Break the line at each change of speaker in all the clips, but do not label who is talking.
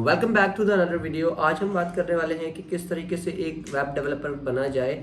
Welcome back to the another video. आज हम बात करने वाले हैं कि किस तरीके से एक वेब डेवलपर बना जाए।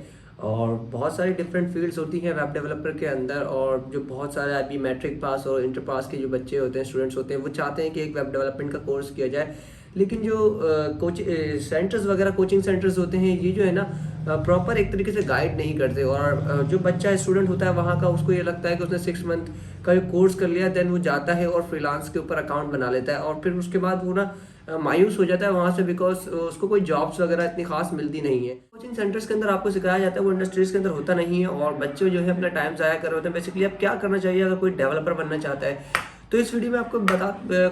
और बहुत सारी डिफरेंट फील्ड्स होती हैं वेब डेवलपर के अंदर, और जो बहुत सारे अभी मैट्रिक पास और इंटर पास के जो बच्चे होते हैं, स्टूडेंट्स होते हैं, वो चाहते हैं कि एक वेब डेवलपमेंट का कोर्स किया जाए। लेकिन जो कोचिंग सेंटर्स वगैरह कोचिंग सेंटर्स होते हैं, ये जो है ना प्रॉपर एक तरीके से गाइड नहीं करते। और जो बच्चा स्टूडेंट होता है वहाँ का, उसको ये लगता है कि उसने 6 मंथ का जो कोर्स कर लिया, देन वो जाता है और फ्रीलांस के ऊपर अकाउंट बना लेता है, और फिर उसके बाद वो ना मायूस हो जाता है वहाँ से, बिकॉज उसको कोई जॉब्स वगैरह इतनी खास मिलती नहीं है। कोचिंग सेंटर्स के अंदर आपको सिखाया जाता है, वो इंडस्ट्रीज के अंदर होता नहीं है, और बच्चे जो है अपना टाइम ज़ाया कर रहे होते हैं। बेसिकली अब क्या करना चाहिए अगर कोई डेवलपर बनना चाहता है, तो इस वीडियो में आपको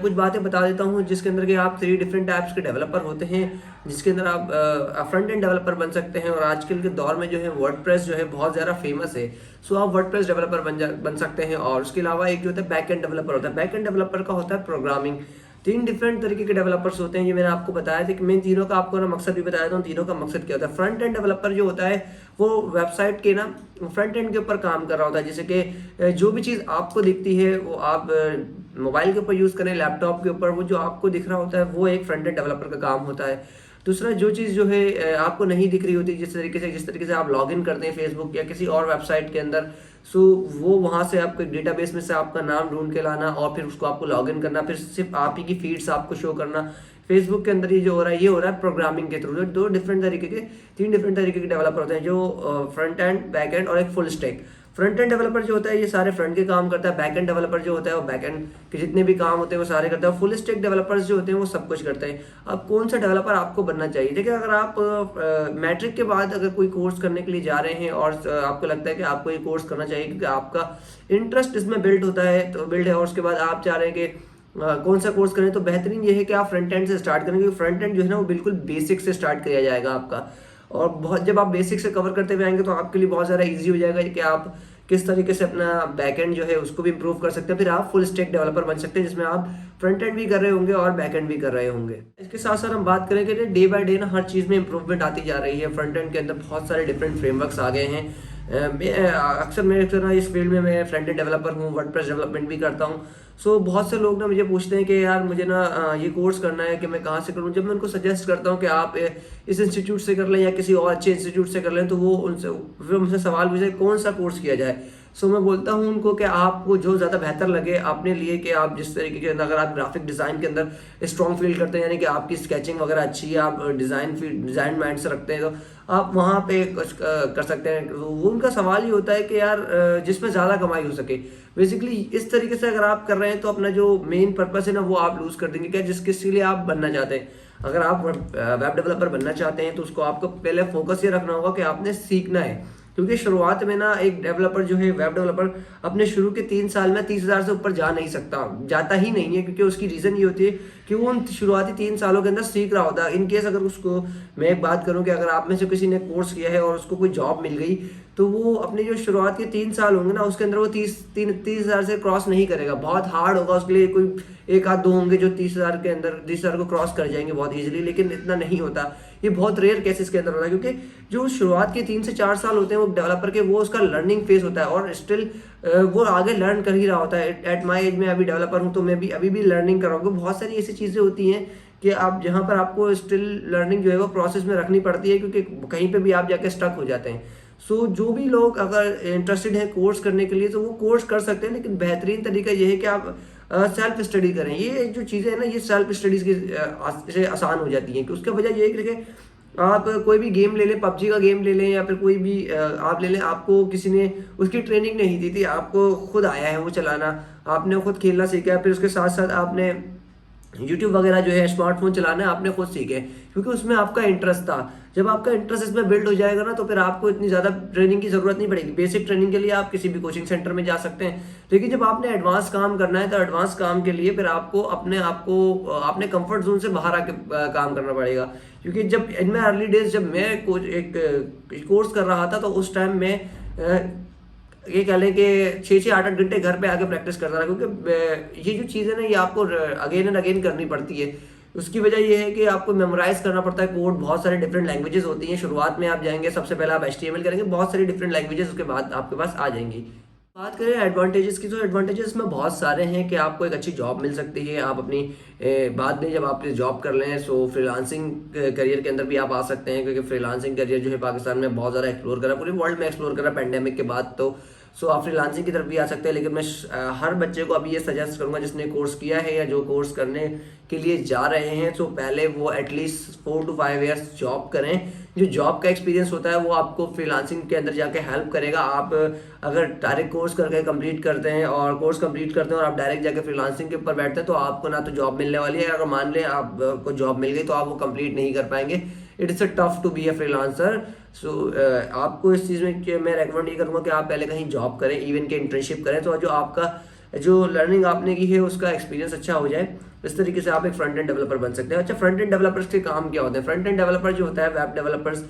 कुछ बातें बता देता हूँ, जिसके अंदर कि आप 3 डिफरेंट टाइप्स के डेवलपर होते हैं, जिसके अंदर आप फ्रंट एंड डेवलपर बन सकते हैं। और आजकल के दौर में जो है वर्डप्रेस जो है बहुत ज़्यादा फेमस है, सो आप वर्डप्रेस डेवलपर बन सकते हैं। और उसके अलावा एक जो होता है बैक एंड डेवलपर होता है। बैक एंड डेवलपर का होता है प्रोग्रामिंग। 3 डिफरेंट तरीके के डेवलपर्स होते हैं, ये मैंने आपको बताया था कि मैं तीनों का आपको ना मकसद भी बताया था। तीनों का मकसद क्या होता है। फ्रंट एंड डेवलपर जो होता है वो वेबसाइट के ना फ्रंट एंड के ऊपर काम कर रहा होता है। जैसे कि जो भी चीज़ आपको दिखती है वो आप मोबाइल के ऊपर यूज़ करें, लैपटॉप के ऊपर, वो जो आपको दिख रहा होता है वो एक फ्रंट एंड डेवलपर का काम होता है। दूसरा, जो चीज़ जो है आपको नहीं दिख रही होती, जिस तरीके से आप लॉगिन करते हैं फेसबुक या किसी और वेबसाइट के अंदर, सो वो वहाँ से आपको एक डेटाबेस में से आपका नाम ढूंढ के लाना, और फिर उसको आपको लॉगिन करना, फिर सिर्फ आप ही की फीड्स आपको शो करना फेसबुक के अंदर। ये जो हो रहा है, ये हो रहा है प्रोग्रामिंग के थ्रू। 3 डिफरेंट तरीके के डेवलपर होते हैं, जो फ्रंट एंड, बैक एंड और एक full stack. Front end developer जो होता है ये सारे फ्रंट के काम करता है। बैक एंड डेवलपर जो होता है वो बैक एंड के जितने भी काम होते हैं वो सारे करता है। फुल स्टैक डेवलपर्स जो होते हैं वो सब कुछ करते हैं। अब कौन सा डेवलपर आपको बनना चाहिए? देखिए, अगर आप मैट्रिक के बाद अगर कोई कोर्स करने के लिए जा रहे हैं और आपको लगता है कि आपको ये कोर्स करना चाहिए क्योंकि आपका इंटरेस्ट इसमें बिल्ड होता है, तो बिल्ड है, और उसके बाद आप चाह रहे हैं कि कौन सा कोर्स करें, तो बेहतरीन ये है कि आप फ्रंट एंड से स्टार्ट करें, क्योंकि फ्रंट एंड जो है ना वो बिल्कुल बेसिक से स्टार्ट किया जाएगा आपका। और बहुत जब आप बेसिक से कवर करते हुए आएंगे तो आपके लिए बहुत ज़्यादा ईजी हो जाएगा कि आप किस तरीके से अपना बैक एंड जो है उसको भी इंप्रूव कर सकते हैं। फिर आप फुल स्टैक डेवलपर बन सकते हैं, जिसमें आप फ्रंट एंड भी कर रहे होंगे और बैक एंड भी कर रहे होंगे। इसके साथ साथ हम बात करें कि डे बाय डे ना हर चीज़ में इंप्रूवमेंट आती जा रही है। फ्रंट एंड के अंदर बहुत सारे डिफरेंट फ्रेमवर्क्स आ गए हैं। अक्सर मेरे ना इस फील्ड में मैं फ्रंट एंड डेवलपर हूँ, वर्डप्रेस डेवलपमेंट भी करता हूँ। सो बहुत से लोग ना मुझे पूछते हैं कि यार मुझे ना ये कोर्स करना है, कि मैं कहाँ से करूँ। जब मैं उनको सजेस्ट करता हूँ कि आप इस इंस्टीट्यूट से कर लें या किसी और अच्छे इंस्टीट्यूट से कर लें, तो वो उनसे सवाल पूछे कौन सा कोर्स किया जाए। सो मैं बोलता हूँ उनको कि आपको जो ज़्यादा बेहतर लगे अपने लिए, कि आप जिस तरीके के, अगर आप ग्राफिक डिज़ाइन के अंदर स्ट्रॉन्ग फील करते हैं, यानी कि आपकी स्केचिंग वगैरह अच्छी है, आप डिज़ाइन माइंड से रखते हैं, तो आप वहाँ पे कुछ कर सकते हैं। तो वो उनका सवाल ही होता है कि यार जिसमें ज़्यादा कमाई हो सके। बेसिकली इस तरीके से अगर आप कर रहे हैं तो अपना जो मेन पर्पस है ना वो आप लूज़ कर देंगे। क्या जिसके लिए आप बनना चाहते हैं, अगर आप वेब डेवलपर बनना चाहते हैं तो उसको आपको पहले फोकस ये रखना होगा कि आपने सीखना है। क्योंकि शुरुआत में ना एक डेवलपर जो है, वेब डेवलपर, अपने शुरू के 3 साल में 30,000 से ऊपर जा नहीं सकता, जाता ही नहीं है। क्योंकि उसकी रीज़न ये होती है कि वो उन शुरुआती 3 सालों के अंदर सीख रहा होता है। इन केस अगर उसको, मैं एक बात करूं कि अगर आप में से किसी ने कोर्स किया है और उसको कोई जॉब मिल गई, तो वो अपने जो शुरुआत के 3 साल होंगे ना उसके अंदर वो 30,000 से क्रॉस नहीं करेगा। बहुत हार्ड होगा उसके लिए। कोई 1 आध 2 होंगे जो 30,000 के अंदर 30,000 को क्रॉस कर जाएंगे बहुत ईजिली, लेकिन इतना नहीं होता। ये बहुत रेयर केसेस के अंदर होता है, क्योंकि जो शुरुआत के 3 से 4 साल होते हैं वो डेवलपर के, वो उसका लर्निंग फेज होता है, और स्टिल वो आगे लर्न कर ही रहा होता है। एट माई एज में अभी डेवलपर हूँ, तो मैं भी अभी भी लर्निंग कर रहा हूँ। बहुत सारी ऐसी चीज़ें होती हैं कि आप जहाँ पर आपको स्टिल लर्निंग जो है वो प्रोसेस में रखनी पड़ती है, क्योंकि कहीं पे भी आप जाके स्टक हो जाते हैं। सो जो भी लोग अगर इंटरेस्टेड है कोर्स करने के लिए, तो वो कोर्स कर सकते हैं, लेकिन बेहतरीन तरीका ये है कि आप सेल्फ स्टडी करें। ये जो चीज़ें हैं ना, ये सेल्फ स्टडीज़ से आसान हो जाती हैं। कि उसका वजह ये है कि आप कोई भी गेम ले लें, पबजी का गेम ले लें, या फिर कोई भी आप ले लें, आपको किसी ने उसकी ट्रेनिंग नहीं दी थी, आपको खुद आया है वो चलाना, आपने खुद खेलना सीखा है। फिर उसके साथ साथ आपने यूट्यूब वगैरह जो है, स्मार्टफोन चलाना है, आपने खुद सीखे, क्योंकि उसमें आपका इंटरेस्ट था। जब आपका इंटरेस्ट इसमें बिल्ड हो जाएगा ना, तो फिर आपको इतनी ज़्यादा ट्रेनिंग की ज़रूरत नहीं पड़ेगी। बेसिक ट्रेनिंग के लिए आप किसी भी कोचिंग सेंटर में जा सकते हैं, लेकिन जब आपने एडवांस काम करना है तो एडवांस काम के लिए फिर आपको अपने कंफर्ट जोन से बाहर आके काम करना पड़ेगा। क्योंकि जब इनमें अर्ली डेज, जब मैं एक कोर्स कर रहा था, तो उस टाइम में ये कह लें कि 6-8 घंटे घर पे आके प्रैक्टिस करता रहा। क्योंकि ये जो चीज़ है ना, ये आपको अगेन एंड अगेन करनी पड़ती है। उसकी वजह ये है कि आपको मेमोराइज करना पड़ता है कोड। बहुत सारे डिफरेंट लैंग्वेजेस होती हैं। शुरुआत में आप जाएंगे, सबसे पहले आप HTML करेंगे, बहुत सारी डिफरेंट लैंग्वेजेस उसके बाद आपके पास आ जाएंगी। बात करें एडवांटेजेस की, तो एडवांटेजेस में बहुत सारे हैं कि आपको एक अच्छी जॉब मिल सकती है। आप अपनी बाद में जब आप जॉब कर लें सो फ्रीलांसिंग करियर के अंदर भी आप आ सकते हैं, क्योंकि फ्रीलांसिंग करियर जो है पाकिस्तान में बहुत ज़्यादा एक्सप्लोर करा, पूरे वर्ल्ड में एक्सप्लोर करा पेंडेमिक के बाद। तो सो आप फ्रीलांसिंग की तरफ भी आ सकते हैं। लेकिन मैं हर बच्चे को अभी ये सजेस्ट करूंगा जिसने कोर्स किया है या जो कोर्स करने के लिए जा रहे हैं, तो पहले वो एटलीस्ट 4 to 5 ईयर्स जॉब करें। जो जॉब का एक्सपीरियंस होता है वो आपको फ्रीलांसिंग के अंदर जाके हेल्प करेगा। आप अगर डायरेक्ट कोर्स करके कंप्लीट करते हैं और कोर्स कंप्लीट करते हैं और आप डायरेक्ट जाके फ्रीलांसिंग के ऊपर बैठते हैं, तो आपको ना तो जॉब मिलने वाली है, अगर मान लें आपको जॉब मिल गई तो आप वो कंप्लीट नहीं कर पाएंगे। It is a tough to be a freelancer. So आपको इस चीज़ में मैं रेकमेंड ये करूँगा कि आप पहले कहीं जॉब करें, इवन के इंटर्नशिप करें, तो जो आपका जो लर्निंग आपने की है उसका एक्सपीरियंस अच्छा हो जाए। इस तरीके से आप एक फ्रंट एंड डेवलपर बन सकते हैं। अच्छा, फ्रंट एंड डेवलपर्स के काम क्या होते हैं? फ्रंट एंड डेवलपर जो होता है, वेब डेवलपर्स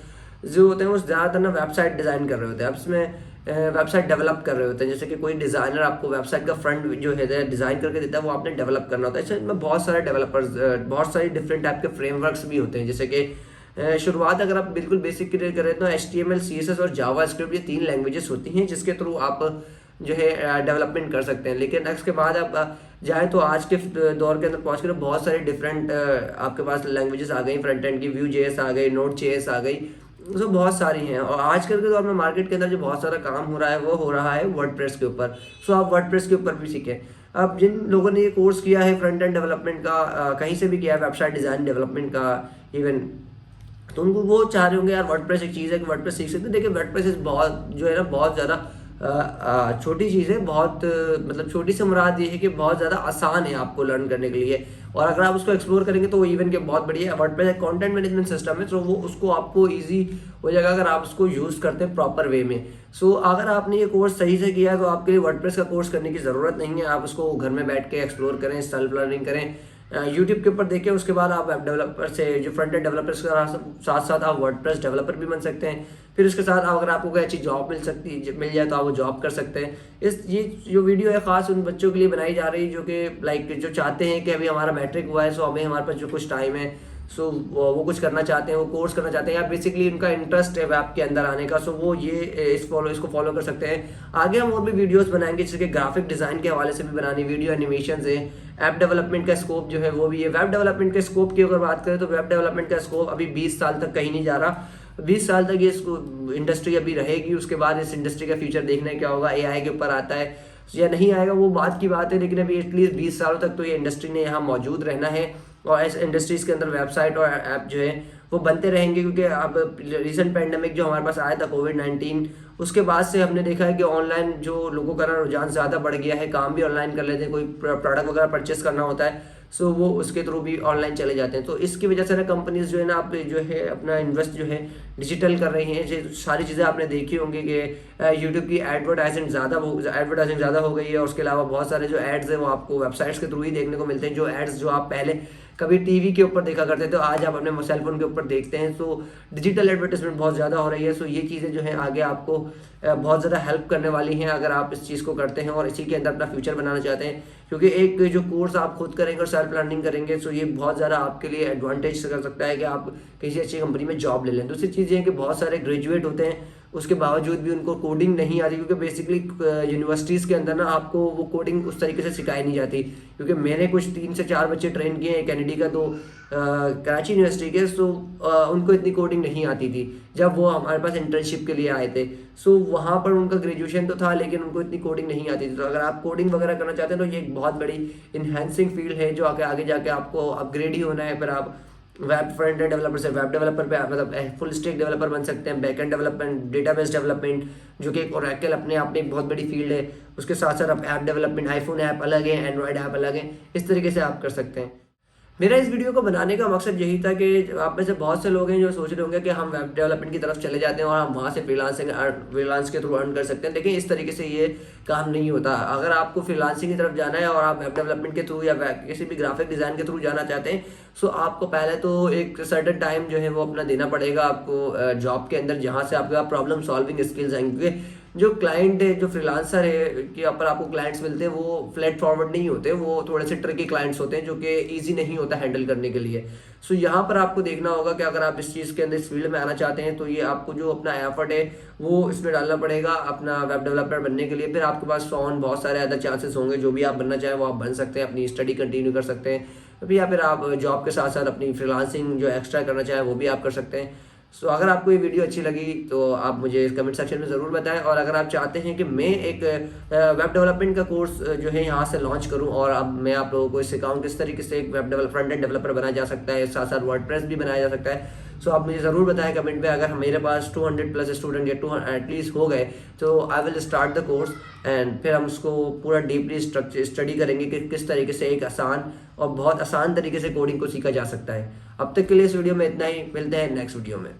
जो होते हैं वो ज़्यादातर ना वेबसाइट डिज़ाइन कर रहे होते हैं। अब इसमें वेबसाइट डेवलप कर रहे होते हैं, जैसे कि कोई डिज़ाइनर आपको वेबसाइट का फ्रंट जो है डिज़ाइन करके देता है, वो आपने डेवलप करना होता है। इसमें बहुत सारे डेवलपर्स, बहुत सारी डिफरेंट टाइप के फ्रेमवर्क्स भी होते हैं। जैसे कि शुरुआत अगर आप बिल्कुल बेसिक के लिए करें तो HTML, CSS और जावास्क्रिप्ट ये 3 लैंग्वेजेस होती हैं जिसके थ्रू आप जो है डेवलपमेंट कर सकते हैं। लेकिन उसके बाद आप जाए तो आज के दौर के अंदर पहुँच कर बहुत सारे डिफरेंट आपके पास लैंग्वेजेस आ गई। फ्रंट एंड की Vue.js आ गई, Node.js आ गई, तो बहुत सारी हैं। और आजकल के दौर में मार्केट के अंदर जो बहुत सारा काम हो रहा है वो हो रहा है वर्डप्रेस के ऊपर। सो आप वर्डप्रेस के ऊपर भी सीखें। अब जिन लोगों ने ये कोर्स किया है फ्रंट एंड डेवलपमेंट का, कहीं से भी किया है, वेबसाइट डिज़ाइन डेवलपमेंट का इवन, तो उनको वो चाह रहे होंगे यार वर्डप्रेस एक चीज़ है कि वर्डप्रेस सीख सकते हैं। देखिए वर्डप्रेस बहुत जो है ना बहुत ज़्यादा छोटी चीज़ है, बहुत मतलब छोटी से मुराद ये है कि बहुत ज़्यादा आसान है आपको लर्न करने के लिए। और अगर आप उसको एक्सप्लोर करेंगे तो वो इवन के बहुत बढ़िया है। वर्डप्रेस एक कंटेंट मैनेजमेंट सिस्टम है, तो वो उसको आपको ईजी हो जाएगा अगर आप उसको यूज़ करते हैं प्रॉपर वे में। सो अगर आपने ये कोर्स सही से किया है तो आपके लिए वर्डप्रेस का कोर्स करने की ज़रूरत नहीं है। आप उसको घर में बैठ के एक्सप्लोर करें, सेल्फ लर्निंग करें, यूट्यूब के ऊपर देखें। उसके बाद आप वेब डेवलपर से जो फ्रंट एंड डेवलपर्स के साथ साथ आप वर्डप्रेस डेवलपर भी बन सकते हैं। फिर उसके साथ अगर आपको कोई अच्छी जॉब मिल जाए तो आप वो जॉब कर सकते हैं। ये जो वीडियो है ख़ास उन बच्चों के लिए बनाई जा रही है जो कि जो चाहते हैं कि अभी हमारा मैट्रिक हुआ है, सो अभी हमारे पास जो कुछ टाइम है, सो वो कुछ करना चाहते हैं, वो कोर्स करना चाहते हैं, या बेसिकली उनका इंटरेस्ट है वेब के अंदर आने का, सो वो ये इसको फॉलो कर सकते हैं। आगे हम और भी वीडियोस बनाएंगे जैसे कि ग्राफिक डिज़ाइन के हवाले से भी बनानी, वीडियो एनिमेशन है, ऐप डेवलपमेंट का स्कोप जो है वो भी है। वेब डेवलपमेंट के स्कोप की अगर बात करें तो वेब डेवलपमेंट का स्कोप अभी 20 साल तक कहीं नहीं जा रहा। 20 साल तक ये इंडस्ट्री अभी रहेगी। उसके बाद इस इंडस्ट्री का फ्यूचर देखने क्या होगा, AI के ऊपर आता है या नहीं आएगा वो बात की बात है, लेकिन अभी एटलीस्ट 20 सालों तक तो ये इंडस्ट्री ने यहाँ मौजूद रहना है। और इस इंडस्ट्रीज के अंदर वेबसाइट और ऐप जो है वो बनते रहेंगे, क्योंकि अब रिसेंट पैंडेमिक जो हमारे पास आया था कोविड-19, उसके बाद से हमने देखा है कि ऑनलाइन जो लोगों का रुझान ज़्यादा बढ़ गया है, काम भी ऑनलाइन कर लेते हैं, कोई प्रोडक्ट वगैरह परचेस करना होता है सो वो उसके थ्रू भी ऑनलाइन चले जाते हैं। तो इसकी वजह से ना कंपनीज जो है ना आप जो है अपना इन्वेस्ट जो है डिजिटल कर रही हैं। जो सारी चीज़ें आपने देखी होंगी कि यूट्यूब की एडवर्टाइजिंग ज़्यादा हो गई है, और उसके अलावा बहुत सारे जो एड्स हैं वो आपको वेबसाइट्स के थ्रू ही देखने को मिलते हैं। जो एड्स जो आप पहले कभी टीवी के ऊपर देखा करते थे, आज आप अपने सेल फोन के ऊपर देखते हैं। तो डिजिटल एडवर्टाइजमेंट बहुत ज़्यादा हो रही है। सो ये चीज़ें जो हैं आगे आपको बहुत ज़्यादा हेल्प करने वाली हैं अगर आप इस चीज़ को करते हैं और इसी के अंदर अपना फ्यूचर बनाना चाहते हैं। क्योंकि एक जो कोर्स आप खुद करेंगे और सेल्फ लर्निंग करेंगे, सो ये बहुत ज़्यादा आपके लिए एडवांटेज कर सकता है कि आप किसी अच्छी कंपनी में जॉब ले लें। दूसरी चीज़ ये है कि बहुत सारे ग्रेजुएट होते हैं उसके बावजूद भी उनको कोडिंग नहीं आती, क्योंकि बेसिकली यूनिवर्सिटीज़ के अंदर ना आपको वो कोडिंग उस तरीके से सिखाई नहीं जाती। क्योंकि मैंने कुछ 3 से 4 बच्चे ट्रेन किए हैं कैनेडी का, तो कराची यूनिवर्सिटी के, सो उनको इतनी कोडिंग नहीं आती थी जब वो हमारे पास इंटर्नशिप के लिए आए थे। सो वहाँ पर उनका ग्रेजुएशन तो था लेकिन उनको इतनी कोडिंग नहीं आती थी। तो अगर आप कोडिंग वगैरह करना चाहते हैं तो ये एक बहुत बड़ी इन्हेंसिंग फील्ड है जो आगे जाके आपको अपग्रेड ही होना है। फिर आप वेब फ्रंट एंड डेवलपर से वेब डेवलपर पे मतलब फुल स्टैक डेवलपर बन सकते हैं। Back and development, database development जो कि एक ओरेकल अपने आप में एक बहुत बड़ी फील्ड है। उसके साथ साथ आप ऐप डेवलपमेंट, आईफोन ऐप अलग है, एंड्रॉयड ऐप अलग है, इस तरीके से आप कर सकते हैं। मेरा इस वीडियो को बनाने का मकसद यही था कि आप में से बहुत से लोग हैं जो सोच रहे होंगे कि हम वेब डेवलपमेंट की तरफ चले जाते हैं और हम वहाँ से फ्रीलांस के थ्रू अर्न कर सकते हैं। देखिए इस तरीके से ये काम नहीं होता। अगर आपको फ्रीलांसिंग की तरफ जाना है और आप वेब डेवलपमेंट के थ्रू या किसी भी ग्राफिक डिज़ाइन के थ्रू जाना चाहते हैं, सो आपको पहले तो एक सर्टेन टाइम जो है वो अपना देना पड़ेगा आपको जॉब के अंदर, जहाँ से आपके पास प्रॉब्लम सॉल्विंग स्किल्स आएंगे। जो क्लाइंट है, जो फ्रीलांसर है कि यहाँ पर आपको क्लाइंट्स मिलते हैं, वो फ्लैट फॉरवर्ड नहीं होते, वो थोड़े से ट्रिकी क्लाइंट्स होते हैं जो कि ईजी नहीं होता हैंडल करने के लिए। सो यहाँ पर आपको देखना होगा कि अगर आप इस चीज़ के अंदर, इस फील्ड में आना चाहते हैं, तो ये आपको जो अपना एफर्ट है वो इसमें डालना पड़ेगा अपना वेब डेवलपर बनने के लिए। फिर आपके पास ऑन बहुत सारे अदर चांसेस होंगे, जो भी आप बनना चाहें वो आप बन सकते हैं, अपनी स्टडी कंटिन्यू कर सकते हैं, या फिर आप जॉब के साथ साथ अपनी फ्रीलांसिंग जो एक्स्ट्रा करना चाहें वो भी आप कर सकते हैं। सो अगर आपको ये वीडियो अच्छी लगी तो आप मुझे कमेंट सेक्शन में ज़रूर बताएं, और अगर आप चाहते हैं कि मैं एक वेब डेवलपमेंट का कोर्स जो है यहाँ से लॉन्च करूँ और अब मैं आप लोगों को सिखाऊं किस तरीके से एक web develop front end developer बनाया जा सकता है, साथ साथ वर्डप्रेस भी बनाया जा सकता है, सो आप मुझे ज़रूर बताएं कमेंट में। अगर मेरे पास 200 प्लस स्टूडेंट या 200 एटलीस्ट हो गए तो I will start the course, and फिर हम उसको पूरा डीपली स्टडी करेंगे कि किस तरीके से एक आसान और बहुत आसान तरीके से कोडिंग को सीखा जा सकता है। अब तक के लिए इस वीडियो में इतना ही, मिलते हैं नेक्स्ट वीडियो में।